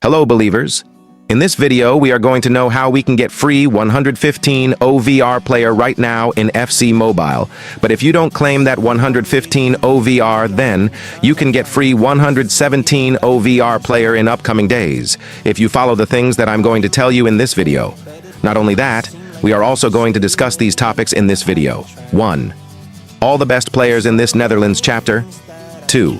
Hello, believers. In this video, we are going to know how we can get free 115 OVR player right now in FC Mobile. But if you don't claim that 115 OVR, then you can get free 117 OVR player in upcoming days, if you follow the things that I'm going to tell you in this video. Not only that, we are also going to discuss these topics in this video. 1. All the best players in this Netherlands chapter. 2.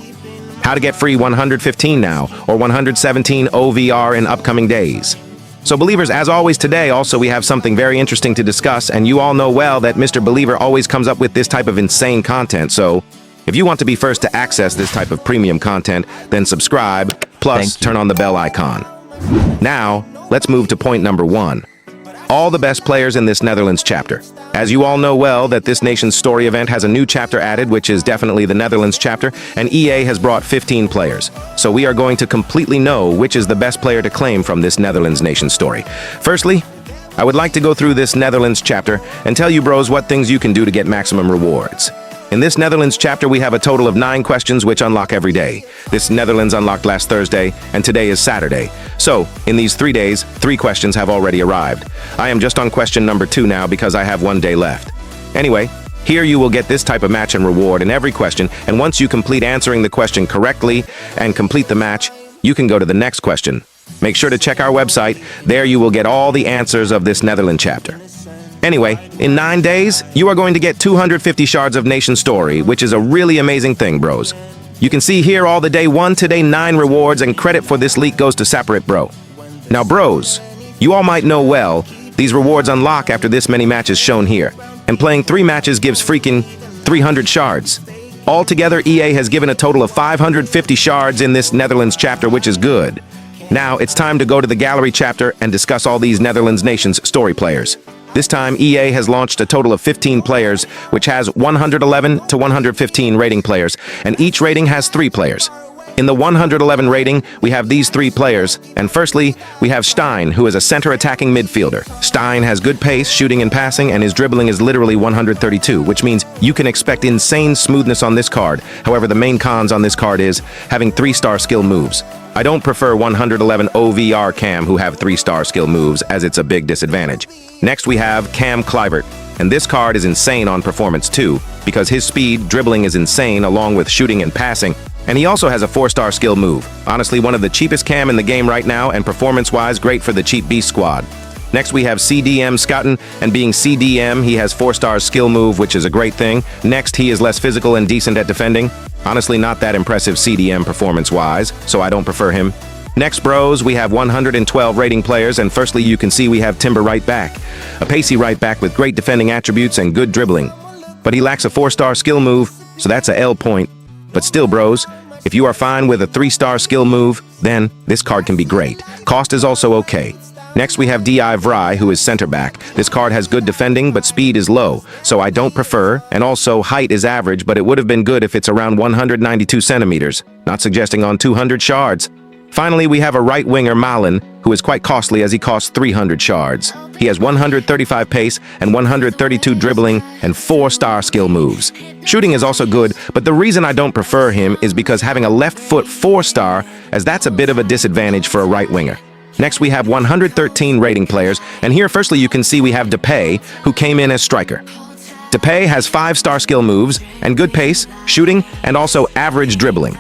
How to get free 115 now, or 117 OVR in upcoming days. So believers, as always today, also we have something very interesting to discuss, and you all know well that Mr. Believer always comes up with this type of insane content, so if you want to be first to access this type of premium content, then subscribe, plus turn on the bell icon. Now, let's move to point number 1. All the best players in this Netherlands chapter. As you all know well that this nation's story event has a new chapter added, which is definitely the Netherlands chapter, and EA has brought 15 players. So we are going to completely know which is the best player to claim from this Netherlands nation story. Firstly, I would like to go through this Netherlands chapter and tell you bros what things you can do to get maximum rewards. In this Netherlands chapter, we have a total of 9 questions which unlock every day. This Netherlands unlocked last Thursday, and today is Saturday. So, in these 3 days, 3 questions have already arrived. I am just on question number 2 now because I have 1 day left. Anyway, here you will get this type of match and reward in every question, and once you complete answering the question correctly and complete the match, you can go to the next question. Make sure to check our website. There you will get all the answers of this Netherlands chapter. Anyway, in 9 days, you are going to get 250 shards of Nation Story, which is a really amazing thing, bros. You can see here all the day 1 to day 9 rewards, and credit for this leak goes to Separate Bro. Now, bros, you all might know well, these rewards unlock after this many matches shown here, and playing 3 matches gives freaking 300 shards. Altogether, EA has given a total of 550 shards in this Netherlands chapter, which is good. Now, it's time to go to the gallery chapter and discuss all these Netherlands nations story players. This time, EA has launched a total of 15 players, which has 111 to 115 rating players, and each rating has 3 players. In the 111 rating, we have these 3 players, and firstly, we have Stein, who is a center attacking midfielder. Stein has good pace, shooting and passing, and his dribbling is literally 132, which means you can expect insane smoothness on this card. However, the main cons on this card is having 3-star skill moves. I don't prefer 111 OVR Cam who have 3-star skill moves, as it's a big disadvantage. Next we have Cam Kluivert, and this card is insane on performance too, because his speed, dribbling is insane along with shooting and passing, and he also has a 4-star skill move. Honestly, one of the cheapest Cam in the game right now, and performance-wise great for the cheap beast squad. Next we have CDM Scotten, and being CDM, he has 4-star skill move, which is a great thing. Next, he is less physical and decent at defending. Honestly, not that impressive CDM performance-wise, so I don't prefer him. Next, bros, we have 112 rating players, and firstly, you can see we have Timber right back. A pacey right back with great defending attributes and good dribbling. But he lacks a 4-star skill move, so that's a L point. But still, bros, if you are fine with a 3-star skill move, then this card can be great. Cost is also okay. Next, we have DI Vry, who is center back. This card has good defending, but speed is low, so I don't prefer, and also height is average, but it would have been good if it's around 192 centimeters, not suggesting on 200 shards. Finally, we have a right winger, Malin, who is quite costly as he costs 300 shards. He has 135 pace and 132 dribbling and 4-star skill moves. Shooting is also good, but the reason I don't prefer him is because having a left foot 4-star, as that's a bit of a disadvantage for a right winger. Next, we have 113 rating players, and here firstly you can see we have Depay, who came in as striker. Depay has 5-star skill moves and good pace, shooting, and also average dribbling.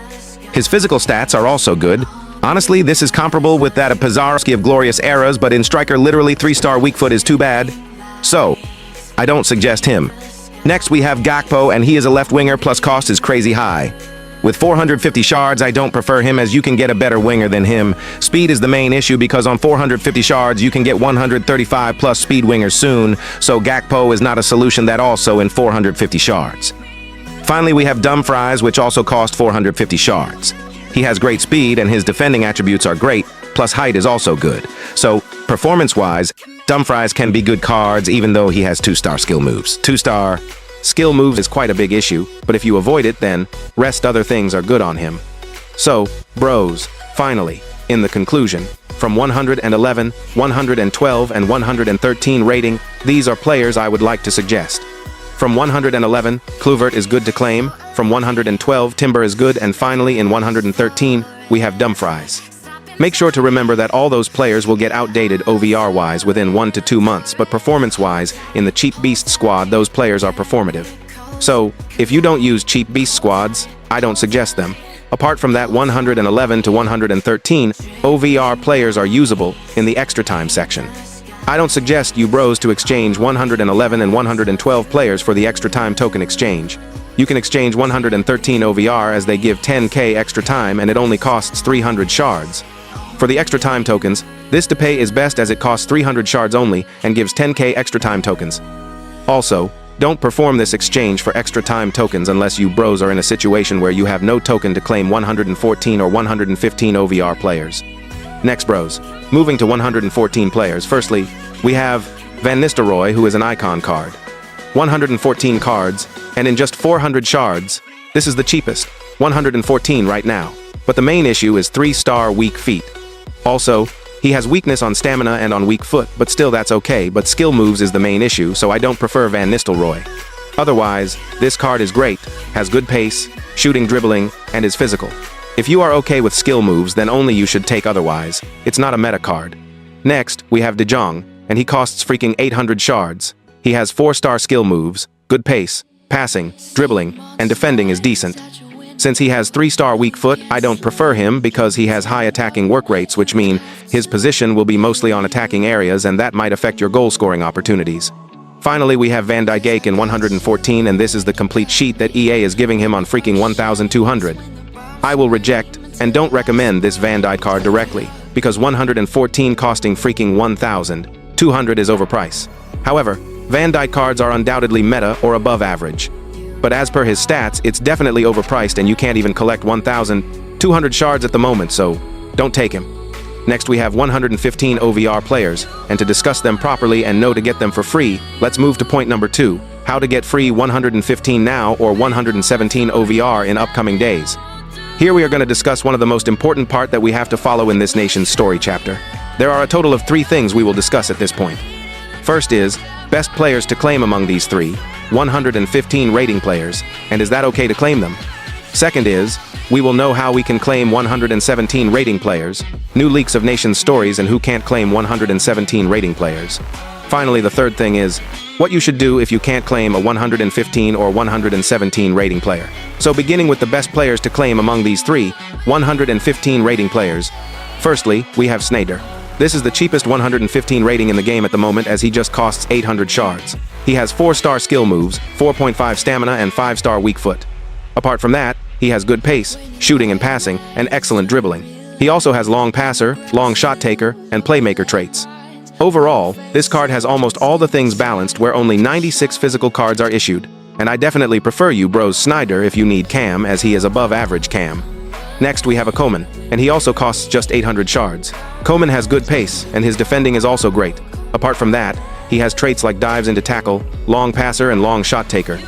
His physical stats are also good. Honestly, this is comparable with that of Pizarski of Glorious Eras, but in striker literally 3-star weak foot is too bad. So, I don't suggest him. Next, we have Gakpo, and he is a left winger plus cost is crazy high. With 450 shards, I don't prefer him as you can get a better winger than him. Speed is the main issue because on 450 shards, you can get 135 plus speed wingers soon, so Gakpo is not a solution that also in 450 shards. Finally, we have Dumfries, which also cost 450 shards. He has great speed and his defending attributes are great, plus height is also good. So, performance-wise, Dumfries can be good cards even though he has 2-star skill moves. 2-star skill moves is quite a big issue, but if you avoid it, then rest other things are good on him. So, bros, finally, in the conclusion, from 111, 112, and 113 rating, these are players I would like to suggest. From 111, Kluivert is good to claim, from 112, Timber is good, and finally in 113, we have Dumfries. Make sure to remember that all those players will get outdated OVR-wise within 1 to 2 months, but performance-wise, in the Cheap Beast squad, those players are performative. So, if you don't use Cheap Beast squads, I don't suggest them. Apart from that, 111 to 113 OVR players are usable in the extra time section. I don't suggest you bros to exchange 111 and 112 players for the extra time token exchange. You can exchange 113 OVR as they give 10k extra time and it only costs 300 shards. For the extra time tokens, this to pay is best as it costs 300 shards only and gives 10k extra time tokens. Also, don't perform this exchange for extra time tokens unless you bros are in a situation where you have no token to claim 114 or 115 OVR players. Next bros, moving to 114 players. Firstly, we have Van Nistelrooy, who is an icon card. 114 cards, and in just 400 shards. This is the cheapest, 114 right now. But the main issue is 3-star weak feet. Also, he has weakness on stamina and on weak foot, but still that's okay, but skill moves is the main issue, so I don't prefer Van Nistelrooy. Otherwise, this card is great, has good pace, shooting, dribbling, and is physical. If you are okay with skill moves, then only you should take otherwise. It's not a meta card. Next, we have De Jong, and he costs freaking 800 shards. He has 4-star skill moves, good pace, passing, dribbling, and defending is decent. Since he has 3-star weak foot, I don't prefer him because he has high attacking work rates, which mean his position will be mostly on attacking areas and that might affect your goal-scoring opportunities. Finally, we have Van Dijk in 114, and this is the complete sheet that EA is giving him on freaking 1,200. I will reject and don't recommend this Van Dijk card directly, because 114 costing freaking 1,200 is overpriced. However, Van Dijk cards are undoubtedly meta or above average. But as per his stats, it's definitely overpriced and you can't even collect 1,200 shards at the moment, so don't take him. Next we have 115 OVR players, and to discuss them properly and know to get them for free, let's move to point number 2, how to get free 115 now or 117 OVR in upcoming days. Here we are going to discuss one of the most important part that we have to follow in this nation's story chapter. There are a total of 3 things we will discuss at this point. First is, best players to claim among these 3, 115 rating players, and is that okay to claim them? Second is, we will know how we can claim 117 rating players, new leaks of nations stories and who can't claim 117 rating players. Finally, the third thing is, what you should do if you can't claim a 115 or 117 rating player. So beginning with the best players to claim among these 3, 115 rating players. Firstly, we have Sneijder. This is the cheapest 115 rating in the game at the moment as he just costs 800 shards. He has 4-star skill moves, 4.5 stamina and 5-star weak foot. Apart from that, he has good pace, shooting and passing, and excellent dribbling. He also has long passer, long shot taker, and playmaker traits. Overall, this card has almost all the things balanced where only 96 physical cards are issued. And I definitely prefer you bros Sneijder if you need cam as he is above average cam. Next we have a Coman, and he also costs just 800 shards. Coman has good pace, and his defending is also great. Apart from that, he has traits like dives into tackle, long passer, and long shot taker.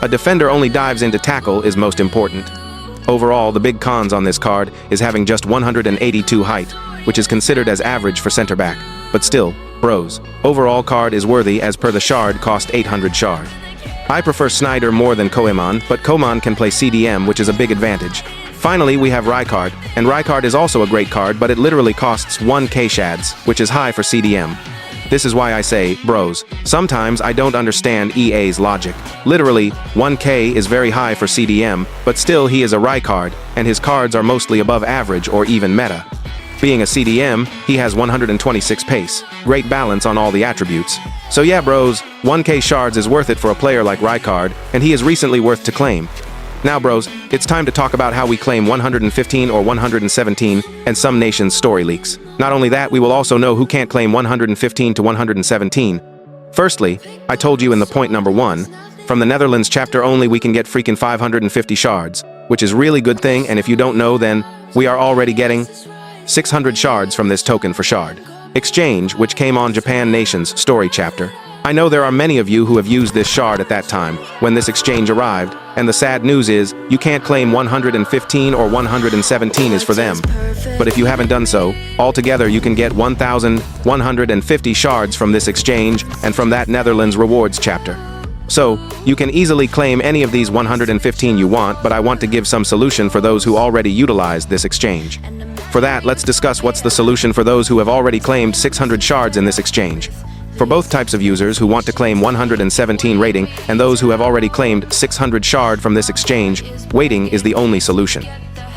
A defender only dives into tackle is most important. Overall, the big cons on this card is having just 182 height, which is considered as average for center back. But still, bros, overall card is worthy as per the shard cost 800 shard. I prefer Sneijder more than Koeman, but Koeman can play CDM, which is a big advantage. Finally, we have Rijkaard, and Rijkaard is also a great card, but it literally costs 1k shads, which is high for CDM. This is why I say, bros, sometimes I don't understand EA's logic. Literally, 1k is very high for CDM, but still he is a Rijkaard, and his cards are mostly above average or even meta. Being a CDM, he has 126 pace, great balance on all the attributes. So yeah bros, 1k shards is worth it for a player like Rijkaard, and he is recently worth to claim. Now bros, it's time to talk about how we claim 115 or 117 and some nations' story leaks. Not only that, we will also know who can't claim 115 to 117. Firstly, I told you in the point number 1, from the Netherlands chapter only we can get freaking 550 shards, which is really good thing, and if you don't know then, we are already getting 600 shards from this token for shard exchange, which came on Japan Nations story chapter. I know there are many of you who have used this shard at that time, when this exchange arrived, and the sad news is, you can't claim 115 or 117 is for them. But if you haven't done so, altogether you can get 1,150 shards from this exchange and from that Netherlands rewards chapter. So, you can easily claim any of these 115 you want, but I want to give some solution for those who already utilized this exchange. For that, let's discuss what's the solution for those who have already claimed 600 shards in this exchange. For both types of users who want to claim 117 rating and those who have already claimed 600 shard from this exchange, waiting is the only solution.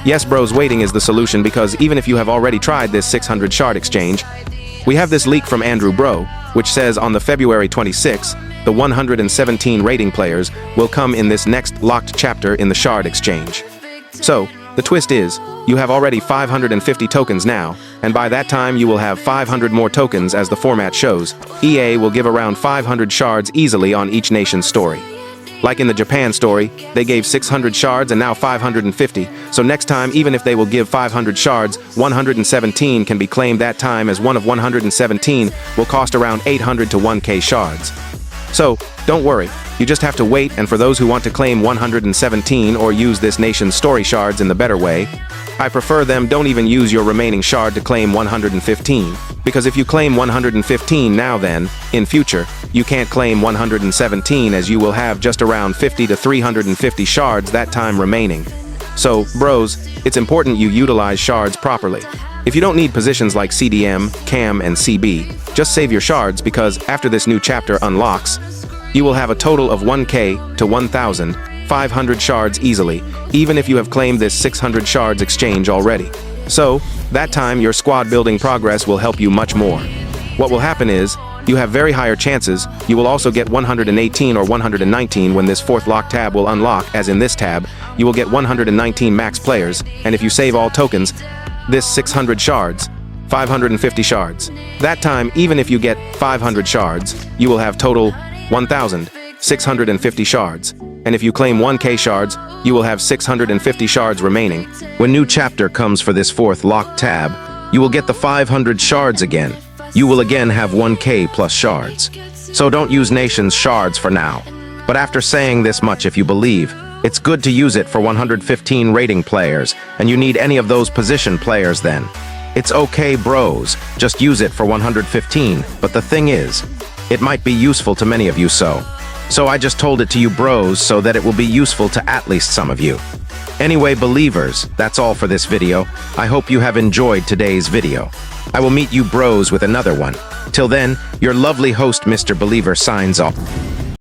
Yes, bros, waiting is the solution because even if you have already tried this 600 shard exchange, we have this leak from Andrew Bro, which says on the February 26th, the 117 rating players will come in this next locked chapter in the shard exchange. So, the twist is, you have already 550 tokens now, and by that time you will have 500 more tokens as the format shows. EA will give around 500 shards easily on each nation's story. Like in the Japan story, they gave 600 shards and now 550, so next time even if they will give 500 shards, 117 can be claimed that time as one of 117 will cost around 800 to 1k shards. So, don't worry, you just have to wait, and for those who want to claim 117 or use this nation's story shards in the better way, I prefer them don't even use your remaining shard to claim 115, because if you claim 115 now then, in future, you can't claim 117 as you will have just around 50 to 350 shards that time remaining. So, bros, it's important you utilize shards properly. If you don't need positions like CDM, CAM, and CB, just save your shards because after this new chapter unlocks, you will have a total of 1k to 1,500 shards easily, even if you have claimed this 600 shards exchange already. So, that time your squad building progress will help you much more. What will happen is, you have very higher chances, you will also get 118 or 119 when this fourth lock tab will unlock, as in this tab, you will get 119 max players, and if you save all tokens, this 600 shards, 550 shards. That time, even if you get 500 shards, you will have total 1,650 shards. And if you claim 1k shards, you will have 650 shards remaining. When new chapter comes for this fourth lock tab, you will get the 500 shards again. You will again have 1k plus shards. So don't use nation's shards for now. But after saying this much, if you believe, it's good to use it for 115 rating players, and you need any of those position players then. It's okay, bros, just use it for 115, but the thing is, it might be useful to many of you so I just told it to you bros so that it will be useful to at least some of you. Anyway, believers, that's all for this video. I hope you have enjoyed today's video. I will meet you bros with another one. Till then, your lovely host Mr. Believer signs off.